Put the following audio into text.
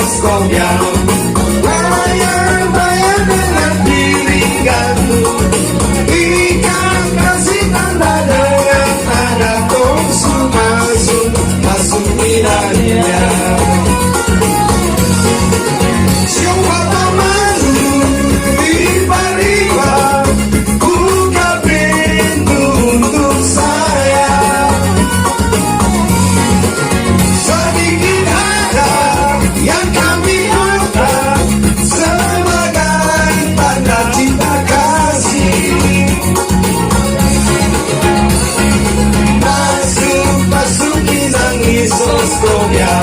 soskomnya. Bayar dengan piringanmu, ikan kasih tanda dengan tanda tongsu masuk minarnya. Siapa tamanmu riba-riba, buka pintu untuk saya. Sedikit ada yang kami angkat sebagai tanda cinta kasih. Masuki nangis soskomnya.